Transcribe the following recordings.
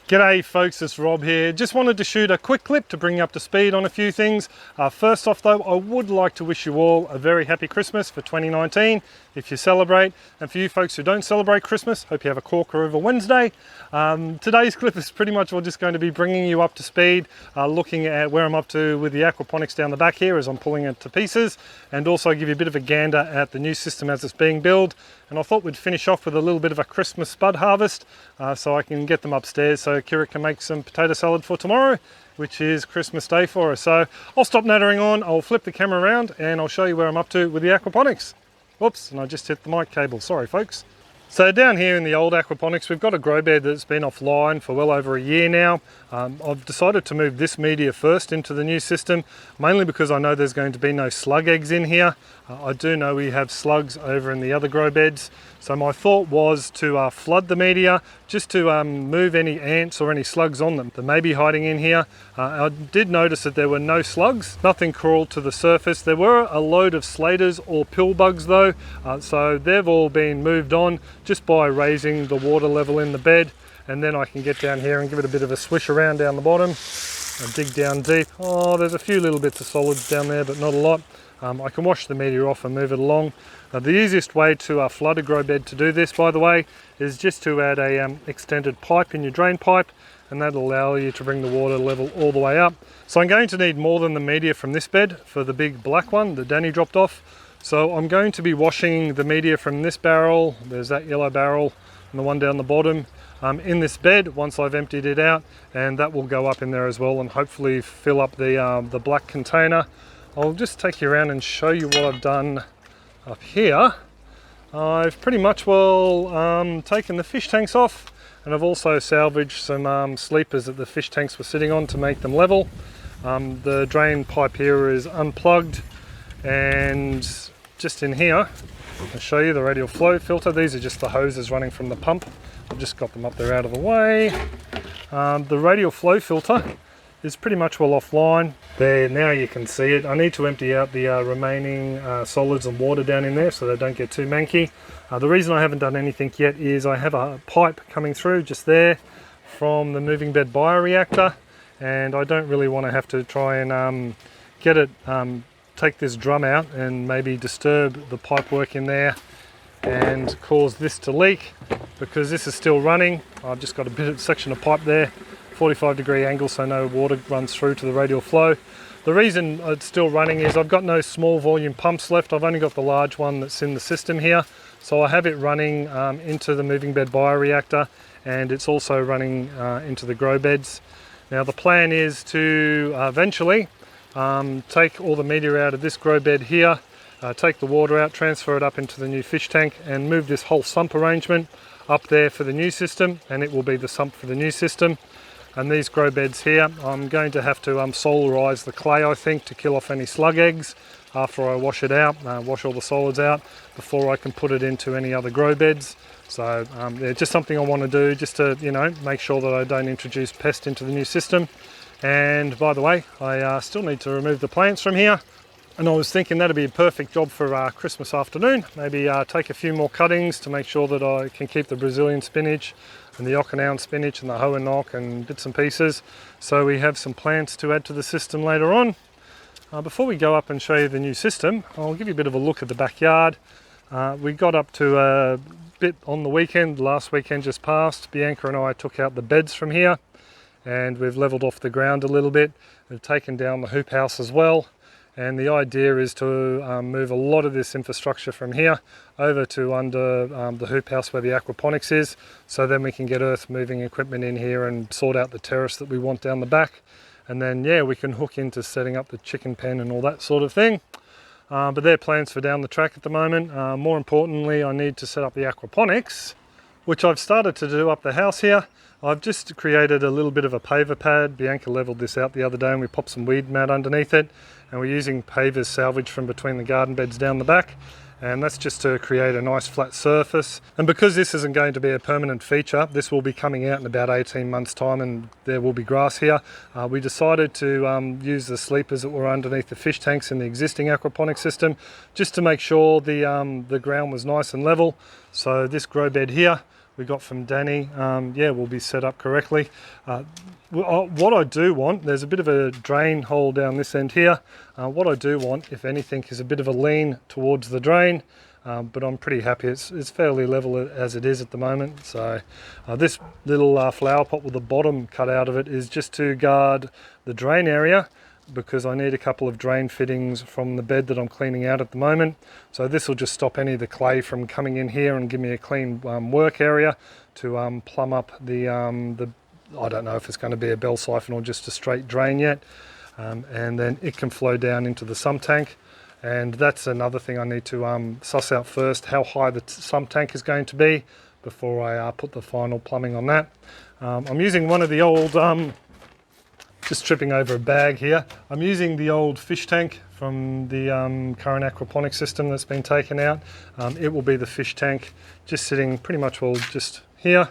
G'day folks, it's Rob here. Just wanted to shoot a quick clip to bring you up to speed on a few things. First off though, I would like to wish you all a very happy Christmas for 2019 if you celebrate. And for you folks who don't celebrate Christmas, hope you have a corker over Wednesday. Today's clip is pretty much just going to be bringing you up to speed, looking at where I'm up to with the aquaponics down the back here as I'm pulling it to pieces, and also give you a bit of a gander at the new system as it's being built. And I thought we'd finish off with a little bit of a Christmas spud harvest so I can get them upstairs so Kira can make some potato salad for tomorrow, which is Christmas Day for us. So I'll stop nattering on, I'll flip the camera around and I'll show you where I'm up to with the aquaponics. Whoops, and I just hit the mic cable, sorry folks. So down here in the old aquaponics, we've got a grow bed that's been offline for well over a year now. I've decided to move this media first into the new system, mainly because I know there's going to be no slug eggs in here. I do know we have slugs over in the other grow beds. So my thought was to flood the media, just to move any ants or any slugs on them that may be hiding in here. I did notice that there were no slugs, nothing crawled to the surface. There were a load of slaters or pill bugs though, so they've all been moved on just by raising the water level in the bed. And then I can get down here and give it a bit of a swish around down the bottom and dig down deep. Oh, there's a few little bits of solids down there, but not a lot. I can wash the media off and move it along. The easiest way to flood a grow bed to do this, by the way, is just to add a extended pipe in your drain pipe, and that'll allow you to bring the water level all the way up. So I'm going to need more than the media from this bed for the big black one that Danny dropped off. So I'm going to be washing the media from this barrel, there's that yellow barrel and the one down the bottom, in this bed once I've emptied it out, and that will go up in there as well and hopefully fill up the black container. I'll just take you around and show you what I've done up here. I've pretty much taken the fish tanks off, and I've also salvaged some sleepers that the fish tanks were sitting on to make them level. The drain pipe here is unplugged, and just in here I'll show you the radial flow filter. These are just the hoses running from the pump. I've just got them up there out of the way. The radial flow filter is pretty much well offline. There, now you can see it. I need to empty out the remaining solids and water down in there so they don't get too manky. The reason I haven't done anything yet is I have a pipe coming through just there from the moving bed bioreactor, and I don't really want to have to try and get it, take this drum out and maybe disturb the pipe work in there and cause this to leak, because this is still running. I've just got a bit of section of pipe there, 45-degree angle so no water runs through to the radial flow. The reason it's still running is I've got no small volume pumps left. I've only got the large one that's in the system here. So I have it running into the moving bed bioreactor, and it's also running into the grow beds. Now the plan is to eventually take all the media out of this grow bed here, take the water out, transfer it up into the new fish tank, and move this whole sump arrangement up there for the new system, and it will be the sump for the new system. And these grow beds here, I'm going to have to solarize the clay, I think, to kill off any slug eggs after I wash it out, wash all the solids out before I can put it into any other grow beds. So yeah, just something I want to do just to, you know, make sure that I don't introduce pest into the new system. And by the way, I still need to remove the plants from here. And I was thinking that'd be a perfect job for Christmas afternoon. Maybe take a few more cuttings to make sure that I can keep the Brazilian spinach and the Okinawan spinach and the hoenok and bits and pieces. So we have some plants to add to the system later on. Before we go up and show you the new system, I'll give you a bit of a look at the backyard. We got up to a bit on the weekend, last weekend just passed. Bianca and I took out the beds from here, and we've leveled off the ground a little bit. We've taken down the hoop house as well. And the idea is to move a lot of this infrastructure from here over to under the hoop house where the aquaponics is, so then we can get earth moving equipment in here and sort out the terrace that we want down the back. And then yeah, we can hook into setting up the chicken pen and all that sort of thing. But they're plans for down the track at the moment. More importantly, I need to set up the aquaponics, which I've started to do up the house here. I've just created a little bit of a paver pad. Bianca leveled this out the other day and we popped some weed mat underneath it, and we're using pavers salvaged from between the garden beds down the back, and that's just to create a nice flat surface. And because this isn't going to be a permanent feature, this will be coming out in about 18 months time and there will be grass here. We decided to use the sleepers that were underneath the fish tanks in the existing aquaponics system, just to make sure the ground was nice and level. So this grow bed here we got from Danny, yeah, will be set up correctly. What I do want, there's a bit of a drain hole down this end here. What I do want, if anything, is a bit of a lean towards the drain, but I'm pretty happy. It's fairly level as it is at the moment. So this little flower pot with the bottom cut out of it is just to guard the drain area, because I need a couple of drain fittings from the bed that I'm cleaning out at the moment. So this will just stop any of the clay from coming in here and give me a clean work area to plumb up the I don't know if it's going to be a bell siphon or just a straight drain yet, and then it can flow down into the sump tank. And that's another thing I need to suss out first, how high the sump tank is going to be before I put the final plumbing on that. I'm using one of the old just tripping over a bag here. I'm using the old fish tank from the current aquaponics system that's been taken out. It will be the fish tank, just sitting pretty much well just here,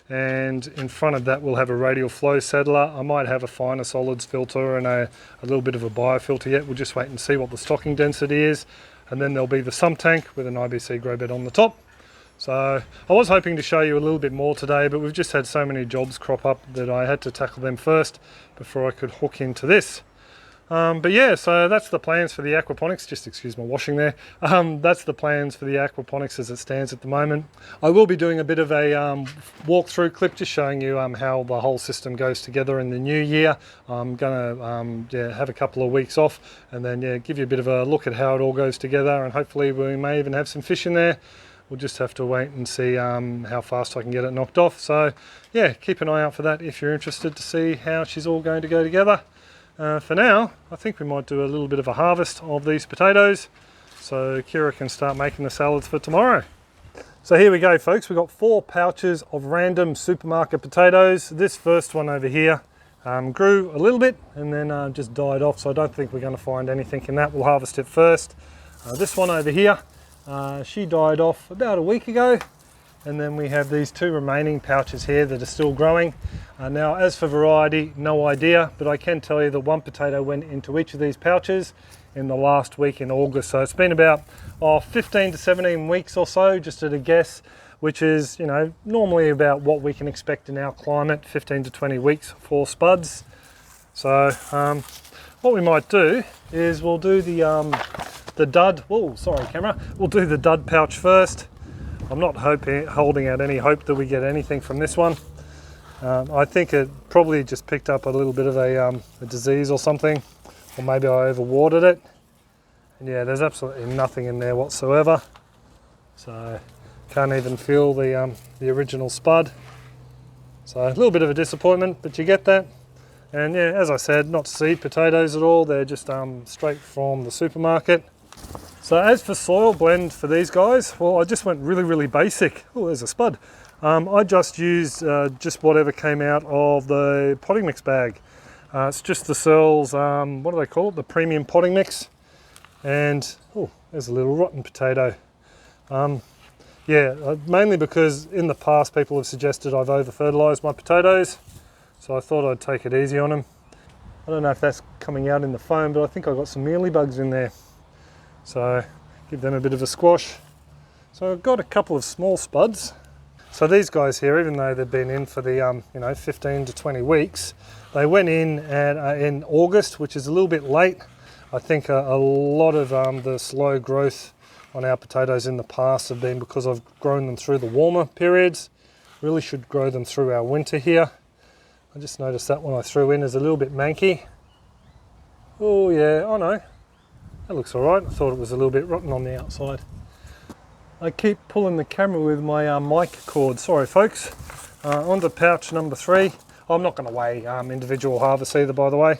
and in front of that we'll have a radial flow settler. I might have a finer solids filter and a little bit of a biofilter yet. We'll just wait and see what the stocking density is, and then there'll be the sump tank with an IBC grow bed on the top. So I was hoping to show you a little bit more today, but we've just had so many jobs crop up that I had to tackle them first before I could hook into this. But yeah, so that's the plans for the aquaponics. Just excuse my washing there. That's the plans for the aquaponics as it stands at the moment. I will be doing a bit of a walkthrough clip, just showing you how the whole system goes together in the new year. I'm gonna have a couple of weeks off, and then give you a bit of a look at how it all goes together, and hopefully we may even have some fish in there. We'll just have to wait and see how fast I can get it knocked off. So yeah, keep an eye out for that if you're interested to see how she's all going to go together. For now, I think we might do a little bit of a harvest of these potatoes so Kira can start making the salads for tomorrow. So here we go, folks. We've got 4 pouches of random supermarket potatoes. This first one over here grew a little bit and then just died off, so I don't think we're going to find anything in that. We'll harvest it first. This one over here, she died off about a week ago, and then we have these 2 remaining pouches here that are still growing. Now, as for variety, no idea, but I can tell you that 1 potato went into each of these pouches in the last week in August. So it's been about 15 to 17 weeks or so, just at a guess, which is, you know, normally about what we can expect in our climate, 15 to 20 weeks for spuds. So what we might do is we'll do the dud. Oh, sorry, camera. We'll do the dud pouch first. I'm not holding out any hope that we get anything from this one. I think it probably just picked up a little bit of a disease or something, or maybe I overwatered it. And yeah, there's absolutely nothing in there whatsoever. So can't even feel the original spud. So a little bit of a disappointment, but you get that. And yeah, as I said, not seed potatoes at all. They're just straight from the supermarket. So as for soil blend for these guys, well, I just went really basic. Oh, there's a spud. I just used just whatever came out of the potting mix bag. It's just the Searles, what do they call it? The premium potting mix. And, oh, there's a little rotten potato. Yeah, mainly because in the past people have suggested I've over-fertilised my potatoes. So I thought I'd take it easy on them. I don't know if that's coming out in the foam, but I think I've got some mealybugs in there. So give them a bit of a squash. So I've got a couple of small spuds. So these guys here, even though they've been in for the 15 to 20 weeks, they went in in August, which is a little bit late. I think a lot of the slow growth on our potatoes in the past have been because I've grown them through the warmer periods. Really should grow them through our winter here. I just noticed that one I threw in is a little bit manky. Oh yeah, I know. That looks all right. I thought it was a little bit rotten on the outside. I keep pulling the camera with my mic cord. Sorry folks. On to pouch number 3. I'm not going to weigh individual harvests either, by the way.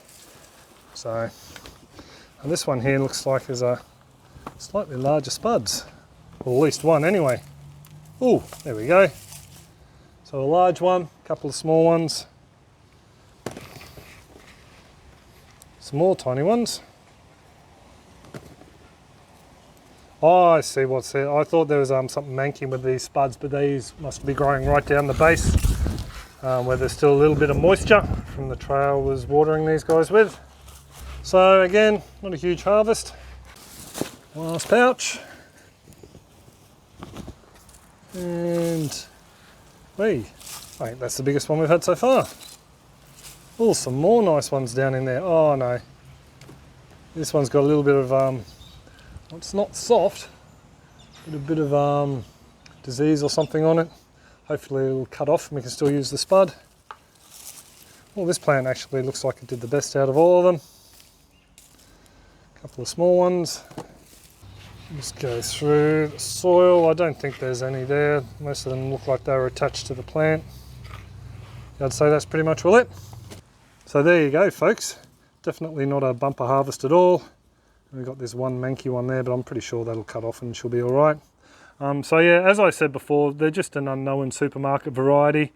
So, and this one here looks like there's a slightly larger spuds. Or at least one anyway. Oh, there we go. So a large one, a couple of small ones. Some more tiny ones. Oh, I see what's there. I thought there was something manky with these spuds, but these must be growing right down the base where there's still a little bit of moisture from the trail I was watering these guys with. So again, not a huge harvest. Last pouch. And Wait, that's the biggest one we've had so far. Oh, some more nice ones down in there. Oh no. This one's got a little bit of, well, it's not soft, but a bit of disease or something on it. Hopefully it'll cut off and we can still use the spud. Well, this plant actually looks like it did the best out of all of them. A couple of small ones. Just go through the soil. I don't think there's any there. Most of them look like they were attached to the plant. I'd say that's pretty much all it. So there you go, folks. Definitely not a bumper harvest at all. We've got this one manky one there, but I'm pretty sure that'll cut off and she'll be all right. So yeah, as I said before, they're just an unknown supermarket variety.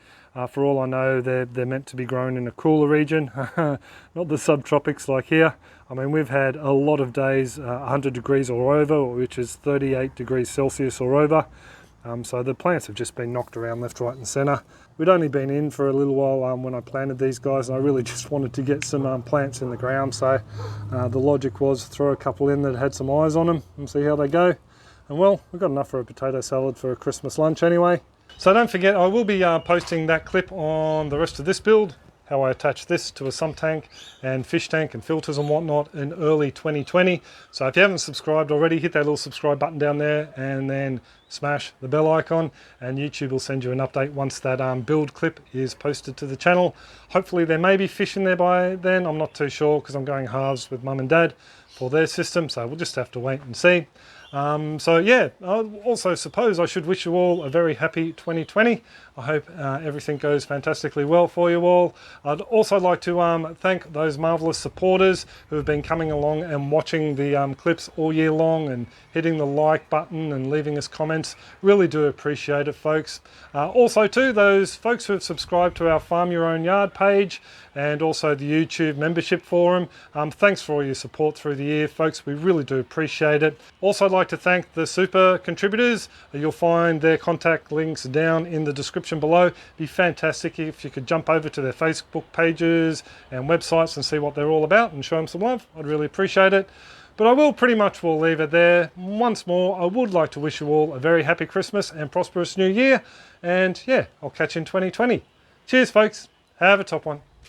For all I know, they're meant to be grown in a cooler region, not the subtropics like here. I mean, we've had a lot of days 100 degrees or over, which is 38 degrees Celsius or over. So the plants have just been knocked around left, right and centre. We'd only been in for a little while when I planted these guys, and I really just wanted to get some plants in the ground. So the logic was throw a couple in that had some eyes on them and see how they go. And well, we've got enough for a potato salad for a Christmas lunch anyway. So don't forget, I will be posting that clip on the rest of this build, how I attach this to a sump tank and fish tank and filters and whatnot in early 2020. So if you haven't subscribed already, hit that little subscribe button down there and then smash the bell icon, and YouTube will send you an update once that build clip is posted to the channel. Hopefully there may be fish in there by then. I'm not too sure because I'm going halves with mum and dad for their system, so we'll just have to wait and see. So yeah, I also suppose I should wish you all a very happy 2020. I hope everything goes fantastically well for you all. I'd also like to thank those marvellous supporters who have been coming along and watching the clips all year long and hitting the like button and leaving us comments. Really do appreciate it, folks. Also too, those folks who have subscribed to our Farm Your Own Yard page and also the YouTube membership forum. Thanks for all your support through the year, folks. We really do appreciate it. Also, I'd like to thank the super contributors. You'll find their contact links down in the description below. Be fantastic if you could jump over to their Facebook pages and websites and see what they're all about and show them some love. I'd really appreciate it. But I will pretty much leave it there. Once more, I would like to wish you all a very happy Christmas and prosperous new year. And yeah, I'll catch you in 2020. Cheers, folks. Have a top one.